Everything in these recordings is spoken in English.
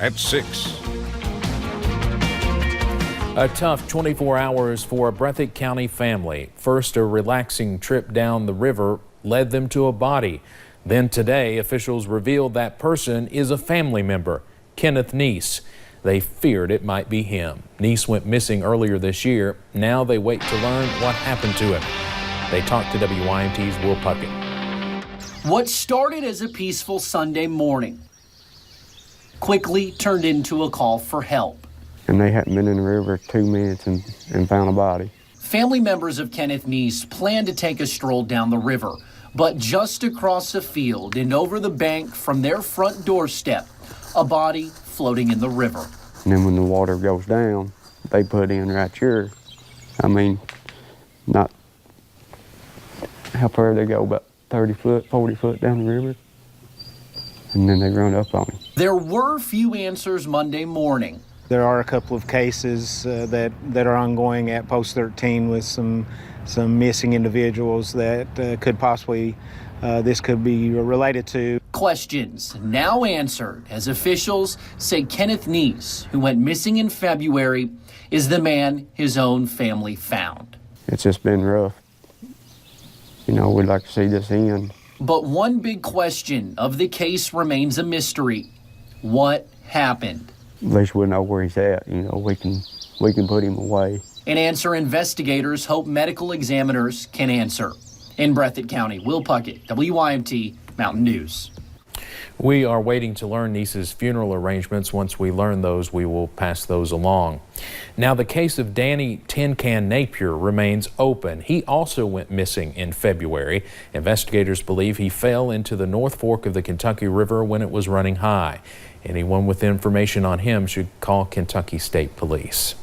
at 6. A tough 24 hours for a Breathitt County family. First, a relaxing trip down the river led them to a body. Then today, officials revealed that person is a family member, Kenneth Neese. They feared it might be him. Neese went missing earlier this year. Now they wait to learn what happened to him. They talked to WYMT's Will Puckett. What started as a peaceful Sunday morning quickly turned into a call for help. And they hadn't been in the river 2 minutes and found a body. Family members of Kenneth Neese planned to take a stroll down the river, but just across the field and over the bank from their front doorstep, a body floating in the river. And then when the water goes down, they put in right here. I mean, not how far they go, about 30 foot, 40 foot down the river. And then they run up on him. There were few answers Monday morning. There are a couple of cases that are ongoing at Post 13 with some missing individuals that could possibly, this could be related to. Questions now answered as officials say Kenneth Neese, who went missing in February, is the man his own family found. It's just been rough. You know, we'd like to see this end. But one big question of the case remains a mystery. What happened? At least we'll know where he's at. You know, we can put him away. An answer investigators hope medical examiners can answer. In Breathitt County, Will Puckett, WYMT Mountain News. We are waiting to learn Neese's funeral arrangements. Once we learn those, we will pass those along. Now, the case of Danny Tin Can Napier remains open. He also went missing in February. Investigators believe he fell into the North Fork of the Kentucky River when it was running high. Anyone with information on him should call Kentucky State Police.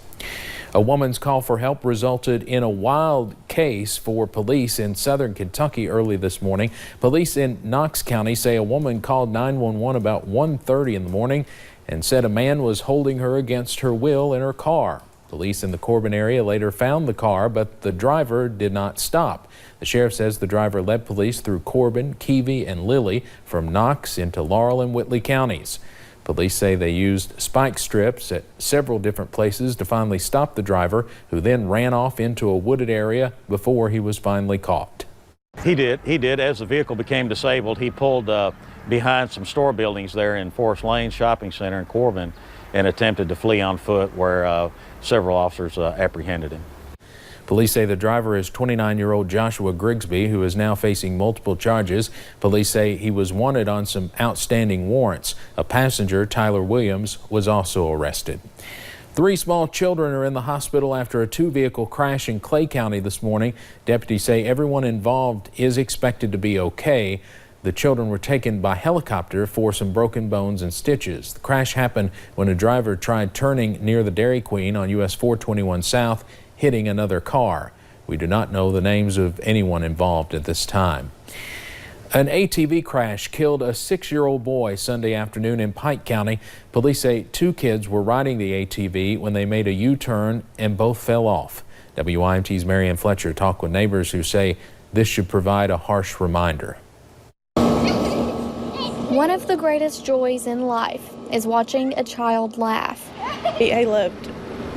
A woman's call for help resulted in a wild case for police in southern Kentucky early this morning. Police in Knox County say a woman called 911 about 1:30 in the morning and said a man was holding her against her will in her car. Police in the Corbin area later found the car, but the driver did not stop. The sheriff says the driver led police through Corbin, Keavy, and Lilly from Knox into Laurel and Whitley counties. Police say they used spike strips at several different places to finally stop the driver, who then ran off into a wooded area before he was finally caught. He did. As the vehicle became disabled, he pulled behind some store buildings there in Forest Lane Shopping Center in Corbin and attempted to flee on foot, where several officers apprehended him. Police say the driver is 29-year-old Joshua Grigsby, who is now facing multiple charges. Police say he was wanted on some outstanding warrants. A passenger, Tyler Williams, was also arrested. 3 small children are in the hospital after a 2-vehicle crash in Clay County this morning. Deputies say everyone involved is expected to be okay. The children were taken by helicopter for some broken bones and stitches. The crash happened when a driver tried turning near the Dairy Queen on US 421 South, hitting another car. We do not know the names of anyone involved at this time. An ATV crash killed a 6-year-old boy Sunday afternoon in Pike County. Police say 2 kids were riding the ATV when they made a U-turn and both fell off. WYMT's Marianne Fletcher talked with neighbors who say this should provide a harsh reminder. One of the greatest joys in life is watching a child laugh. I loved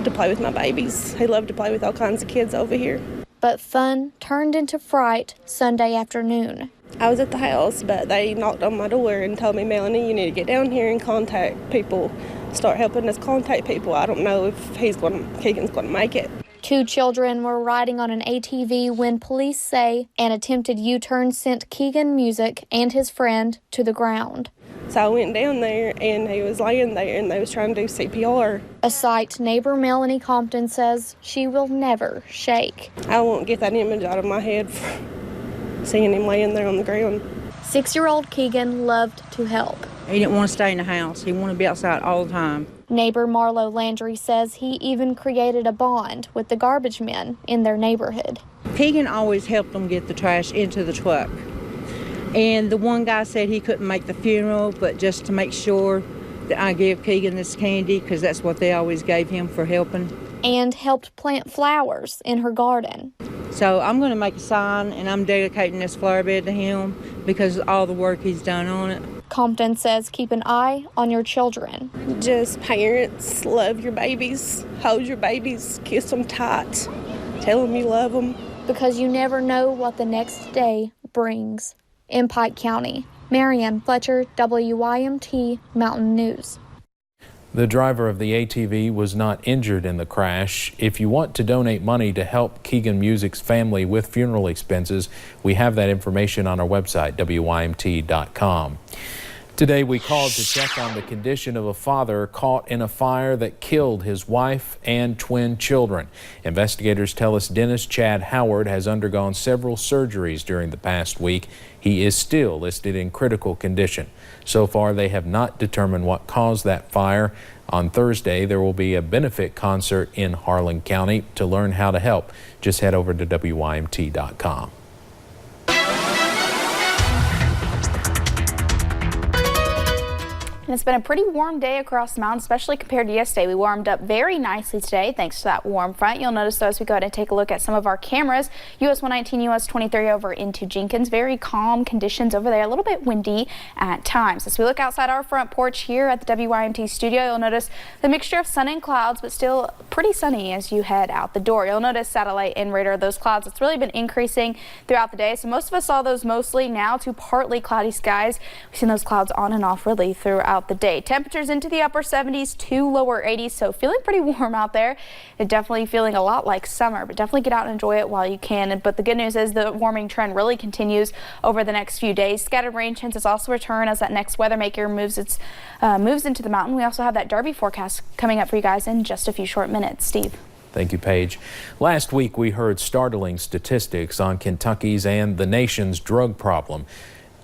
to play with my babies. He loved to play with all kinds of kids over here. But fun turned into fright Sunday afternoon. I was at the house, but they knocked on my door and told me, Melanie, you need to get down here and contact people. Start helping us contact people. I don't know if Keegan's going to make it. 2 children were riding on an ATV when police say an attempted U-turn sent Keegan Music and his friend to the ground. So I went down there, and he was laying there, and they was trying to do CPR. A sight neighbor Melanie Compton says she will never shake. I won't get that image out of my head for seeing him laying there on the ground. 6-year-old Keegan loved to help. He didn't want to stay in the house. He wanted to be outside all the time. Neighbor Marlo Landry says he even created a bond with the garbage men in their neighborhood. Keegan always helped them get the trash into the truck. And the one guy said he couldn't make the funeral, but just to make sure that I gave Keegan this candy, because that's what they always gave him for helping. And helped plant flowers in her garden. So I'm going to make a sign, and I'm dedicating this flower bed to him because of all the work he's done on it. Compton says keep an eye on your children. Just parents, love your babies, hold your babies, kiss them tight, tell them you love them. Because you never know what the next day brings. In Pike County, Marianne Fletcher, WYMT Mountain News. The driver of the ATV was not injured in the crash. If you want to donate money to help Keegan Music's family with funeral expenses, we have that information on our website, WYMT.com. Today we called to check on the condition of a father caught in a fire that killed his wife and twin children. Investigators tell us Dennis Chad Howard has undergone several surgeries during the past week. He is still listed in critical condition. So far, they have not determined what caused that fire. On Thursday, there will be a benefit concert in Harlan County. To learn how to help, just head over to WYMT.com. And it's been a pretty warm day across the mountain, especially compared to yesterday. We warmed up very nicely today thanks to that warm front. You'll notice though as we go ahead and take a look at some of our cameras. US 119, US 23 over into Jenkins. Very calm conditions over there, a little bit windy at times. As we look outside our front porch here at the WYMT studio, you'll notice the mixture of sun and clouds, but still pretty sunny as you head out the door. You'll notice satellite and radar, those clouds, it's really been increasing throughout the day. So most of us saw those mostly now to partly cloudy skies. We've seen those clouds on and off really throughout the day. Temperatures into the upper 70s to lower 80s, so feeling pretty warm out there. It definitely feeling a lot like summer, but definitely get out and enjoy it while you can. But the good news is the warming trend really continues over the next few days. Scattered rain chances also return as that next weather maker moves into the mountain. We also have that Derby forecast coming up for you guys in just a few short minutes. Steve. Thank you, Paige. Last week we heard startling statistics on Kentucky's and the nation's drug problem.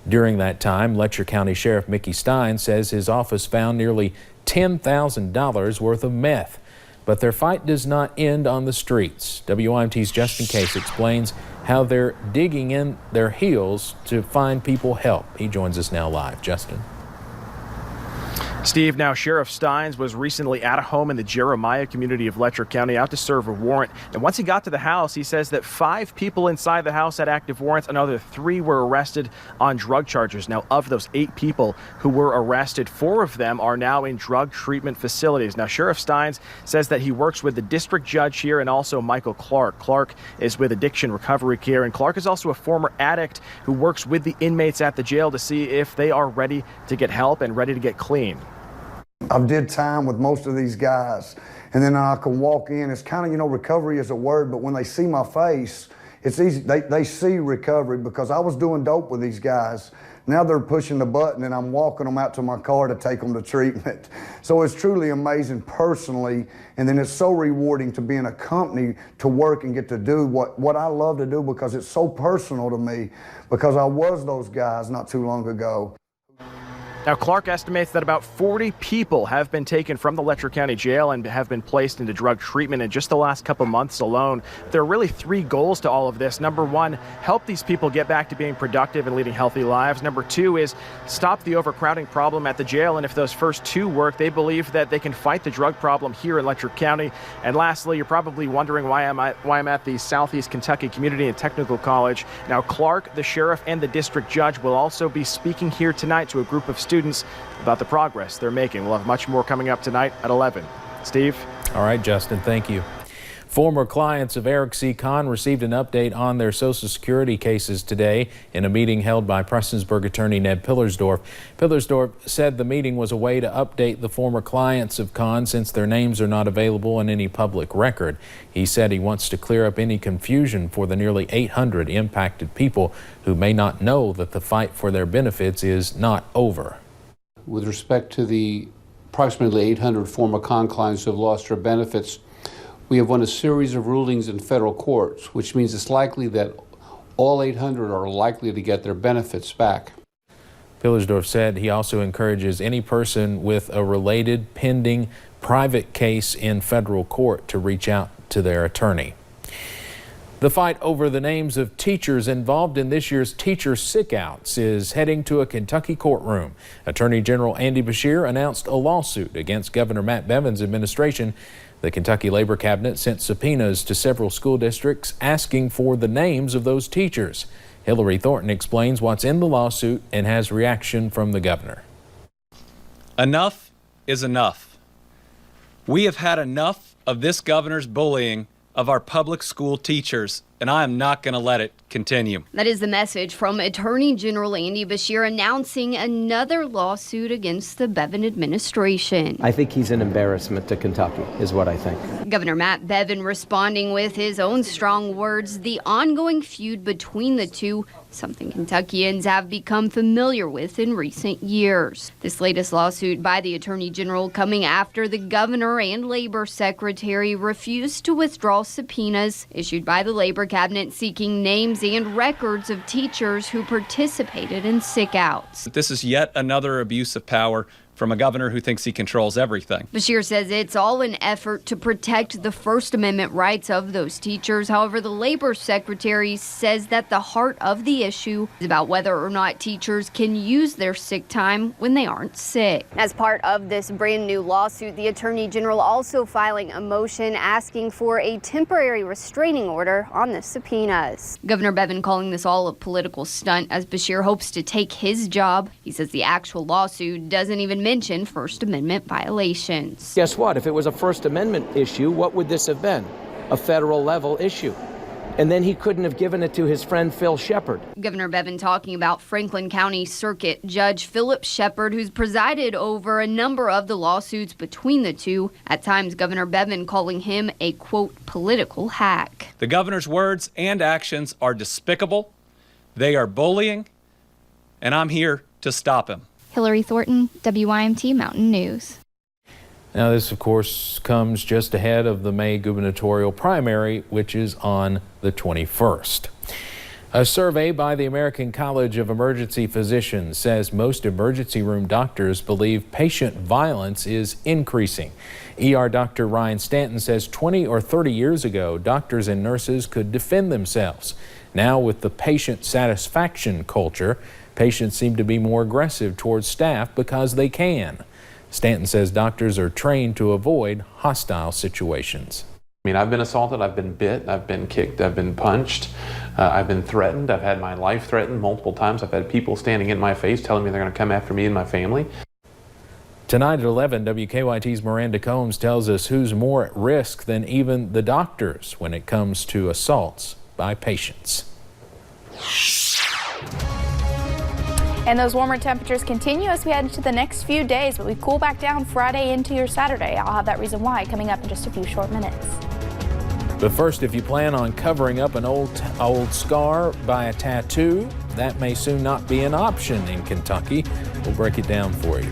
During that time, Letcher County Sheriff Mickey Stein says his office found nearly $10,000 worth of meth. But their fight does not end on the streets. WYMT's Justin Case explains how they're digging in their heels to find people help. He joins us now live. Justin. Steve, now Sheriff Steins was recently at a home in the Jeremiah community of Letcher County out to serve a warrant. And once he got to the house, he says that 5 people inside the house had active warrants. Another 3 were arrested on drug charges. Now, of those 8 people who were arrested, 4 of them are now in drug treatment facilities. Now, Sheriff Steins says that he works with the district judge here and also Michael Clark. Clark is with Addiction Recovery Care, and Clark is also a former addict who works with the inmates at the jail to see if they are ready to get help and ready to get clean. I've did time with most of these guys, and then I can walk in. It's kind of, recovery is a word, but when they see my face, it's easy. They see recovery because I was doing dope with these guys. Now they're pushing the button, and I'm walking them out to my car to take them to treatment. So it's truly amazing personally, and then it's so rewarding to be in a company to work and get to do what I love to do because it's so personal to me because I was those guys not too long ago. Now, Clark estimates that about 40 people have been taken from the Letcher County Jail and have been placed into drug treatment in just the last couple months alone. There are really 3 goals to all of this. Number 1, help these people get back to being productive and leading healthy lives. Number 2 is stop the overcrowding problem at the jail. And if those first 2 work, they believe that they can fight the drug problem here in Letcher County. And lastly, you're probably wondering why I'm at the Southeast Kentucky Community and Technical College. Now, Clark, the sheriff, and the district judge will also be speaking here tonight to a group of students about the progress they're making. We'll have much more coming up tonight at 11. Steve? All right, Justin, thank you. Former clients of Eric C. Kahn received an update on their Social Security cases today in a meeting held by Prestonsburg attorney Ned Pillersdorf. Pillersdorf said the meeting was a way to update the former clients of Kahn since their names are not available in any public record. He said he wants to clear up any confusion for the nearly 800 impacted people who may not know that the fight for their benefits is not over. With respect to the approximately 800 former Kahn clients who have lost their benefits, we have won a series of rulings in federal courts, which means it's likely that all 800 are likely to get their benefits back. Pillersdorf said he also encourages any person with a related pending private case in federal court to reach out to their attorney. The fight over the names of teachers involved in this year's teacher sickouts is heading to a Kentucky courtroom. Attorney General Andy Beshear announced a lawsuit against Governor Matt Bevin's administration. The Kentucky Labor Cabinet sent subpoenas to several school districts asking for the names of those teachers. Hillary Thornton explains what's in the lawsuit and has reaction from the governor. Enough is enough. We have had enough of this governor's bullying of our public school teachers, and I am not going to let it continue. That is the message from Attorney General Andy Beshear announcing another lawsuit against the Bevin administration. I think he's an embarrassment to Kentucky, is what I think. Governor Matt Bevin responding with his own strong words, the ongoing feud between the two, something Kentuckians have become familiar with in recent years. This latest lawsuit by the Attorney General coming after the governor and labor secretary refused to withdraw subpoenas issued by the labor cabinet seeking names and records of teachers who participated in sick-outs. This is yet another abuse of power from a governor who thinks he controls everything. Beshear says it's all an effort to protect the First Amendment rights of those teachers. However, the labor secretary says that the heart of the issue is about whether or not teachers can use their sick time when they aren't sick. As part of this brand new lawsuit, the Attorney General also filing a motion asking for a temporary restraining order on the subpoenas. Governor Bevin calling this all a political stunt as Beshear hopes to take his job. He says the actual lawsuit doesn't even mention First Amendment violations. Guess what? If it was a First Amendment issue, what would this have been? A federal level issue. And then he couldn't have given it to his friend Phil Shepard. Governor Bevin talking about Franklin County Circuit Judge Philip Shepard, who's presided over a number of the lawsuits between the two. At times, Governor Bevin calling him a, quote, political hack. The governor's words and actions are despicable. They are bullying, and I'm here to stop him. Hillary Thornton, WYMT Mountain News. Now, this, of course, comes just ahead of the May gubernatorial primary, which is on the 21st. A survey by the American College of Emergency Physicians says most emergency room doctors believe patient violence is increasing. ER Dr. Ryan Stanton says 20 or 30 years ago, doctors and nurses could defend themselves. Now, with the patient satisfaction culture, patients seem to be more aggressive towards staff because they can. Stanton says doctors are trained to avoid hostile situations. I mean, I've been assaulted, I've been bit, I've been kicked, I've been punched, I've been threatened, I've had my life threatened multiple times. I've had people standing in my face telling me they're going to come after me and my family. Tonight at 11, WKYT's Miranda Combs tells us who's more at risk than even the doctors when it comes to assaults by patients. And those warmer temperatures continue as we head into the next few days, but we cool back down Friday into your Saturday. I'll have that reason why coming up in just a few short minutes. But first, if you plan on covering up an old scar by a tattoo, that may soon not be an option in Kentucky. We'll break it down for you.